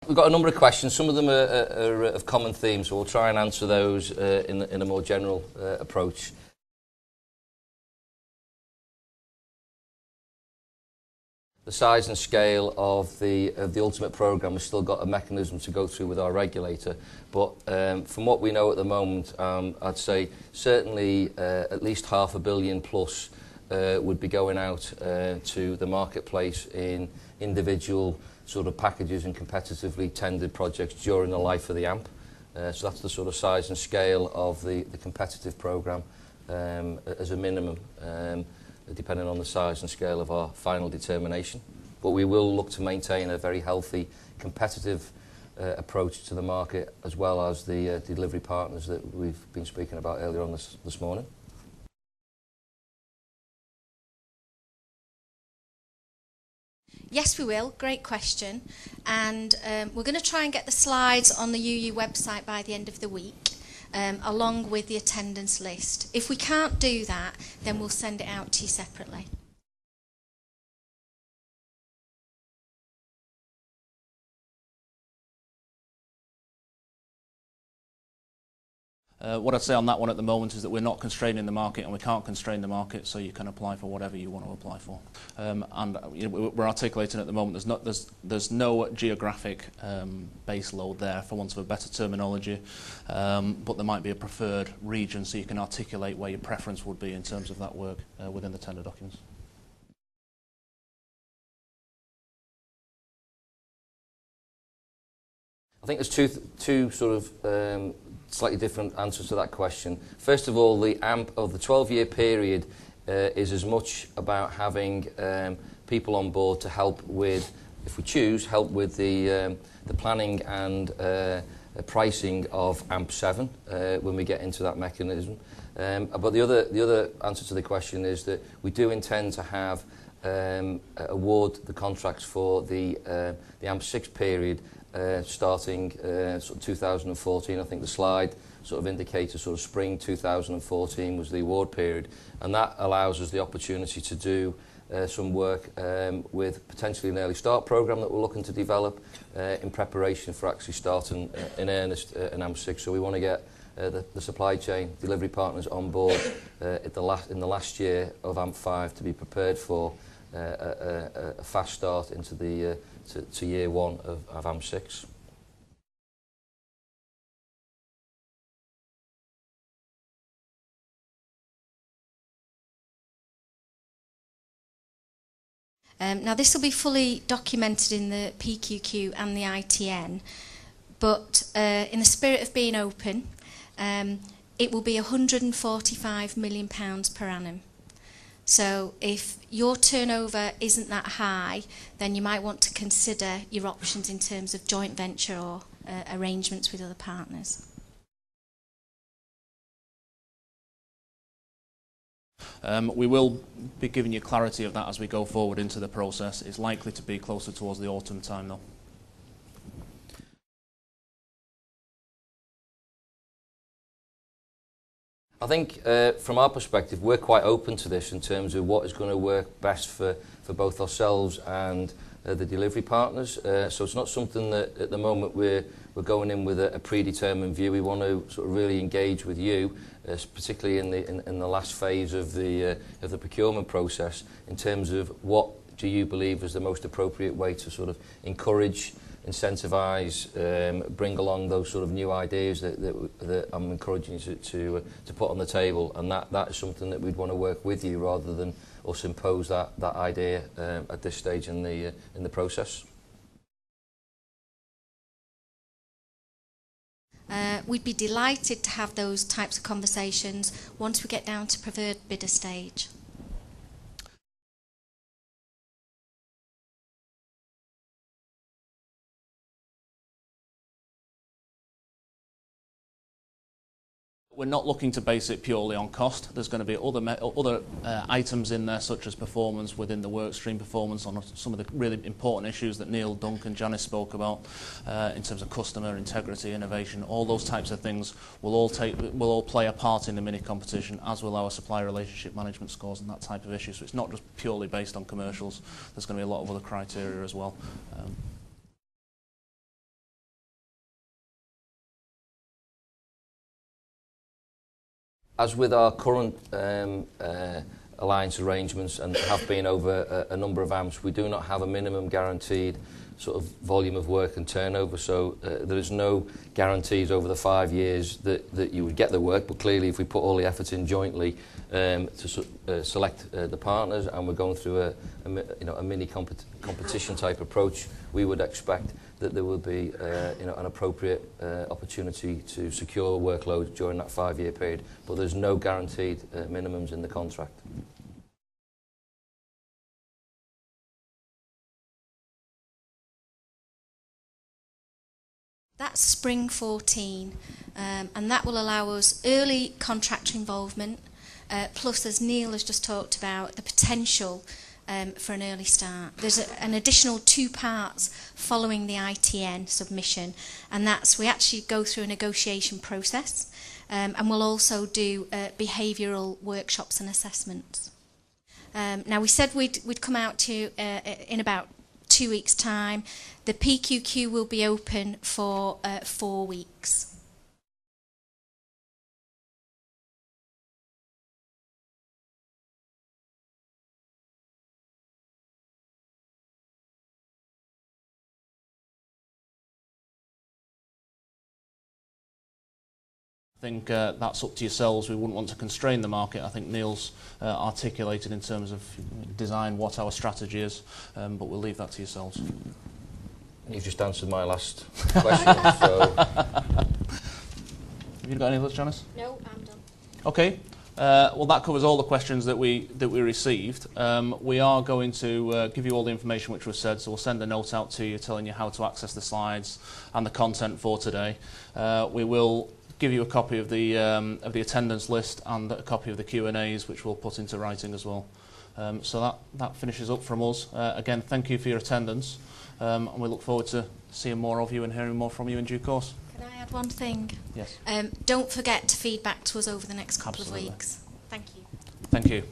We've got a number of questions. Some of them are of common themes, so we'll try and answer those in a more general approach. The size and scale of the ultimate programme has still got a mechanism to go through with our regulator, but from what we know at the moment, I'd say certainly at least £500 million plus would be going out to the marketplace in individual sort of packages and competitively tendered projects during the life of the AMP. So that's the sort of size and scale of the competitive programme as a minimum, depending on the size and scale of our final determination. But we will look to maintain a very healthy, competitive approach to the market, as well as the delivery partners that we've been speaking about earlier on this morning. Yes, we will. Great question. And we're going to try and get the slides on the UU website by the end of the week, along with the attendance list. If we can't do that, then we'll send it out to you separately. What I'd say on that one at the moment is that we're not constraining the market, and we can't constrain the market, so you can apply for whatever you want to apply for. And you know, we're articulating at the moment there's no geographic base load there, for want of a better terminology, but there might be a preferred region, so you can articulate where your preference would be in terms of that work within the tender documents. I think there's two sort of slightly different answers to that question. First of all, the AMP of the 12-year period is as much about having people on board to help with, if we choose, help with the planning and pricing of AMP 7 when we get into that mechanism. But the other answer to the question is that we do intend to have award the contracts for the AMP 6 period starting sort of 2014. I think the slide sort of indicates sort of spring 2014 was the award period, and that allows us the opportunity to do some work with potentially an early start programme that we're looking to develop in preparation for actually starting in earnest in AMP 6. So we want to get the supply chain delivery partners on board in the last year of AMP 5 to be prepared for a fast start into the to year one of AMP 6. Now this will be fully documented in the PQQ and the ITN, but in the spirit of being open, it will be £145 million per annum. So if your turnover isn't that high, then you might want to consider your options in terms of joint venture or arrangements with other partners. We will be giving you clarity of that as we go forward into the process. It's likely to be closer towards the autumn time though. I think from our perspective, we're quite open to this in terms of what is going to work best for both ourselves and the delivery partners. So it's not something that at the moment we're going in with a predetermined view. We want to sort of really engage with you, particularly in the last phase of the procurement process, in terms of what do you believe is the most appropriate way to sort of encourage, incentivise, bring along those sort of new ideas that I'm encouraging you to put on the table, and that is something that we'd want to work with you rather than us impose that idea at this stage in the process. We'd be delighted to have those types of conversations once we get down to preferred bidder stage. We're not looking to base it purely on cost. There's going to be other items in there, such as performance within the work stream, performance on some of the really important issues that Neil, Duncan, Janice spoke about in terms of customer integrity, innovation. All those types of things will all play a part in the mini competition, as will our supplier relationship management scores and that type of issue. So it's not just purely based on commercials. There's going to be a lot of other criteria as well. as with our current alliance arrangements and have been over a number of AMPs, we do not have a minimum guaranteed sort of volume of work and turnover, so there is no guarantees over the 5 years that you would get the work, but clearly if we put all the effort in jointly to select the partners, and we're going through a mini competition type approach, we would expect that there will be an appropriate opportunity to secure workload during that 5-year period, but there's no guaranteed minimums in the contract. That's Spring 14, and that will allow us early contractor involvement, plus, as Neil has just talked about, the potential for an early start. There's an additional 2 parts following the ITN submission, and that's we actually go through a negotiation process, and we'll also do behavioural workshops and assessments. Now, we said we'd come out to in about 2 weeks' time. The PQQ will be open for 4 weeks. I think that's up to yourselves. We wouldn't want to constrain the market. I think Neil's articulated in terms of design what our strategy is, but we'll leave that to yourselves. You've just answered my last question, so... Have you got any others, Janice? No, I'm done. Okay. Well, that covers all the questions that we received. We are going to give you all the information which was said, so we'll send a note out to you telling you how to access the slides and the content for today. We will give you a copy of the attendance list and a copy of the Q&As, which we'll put into writing as well. So that finishes up from us. Again, thank you for your attendance, and we look forward to seeing more of you and hearing more from you in due course. Can I add one thing? Yes. Don't forget to feed back to us over the next couple Absolutely. of weeks. Thank you. Thank you.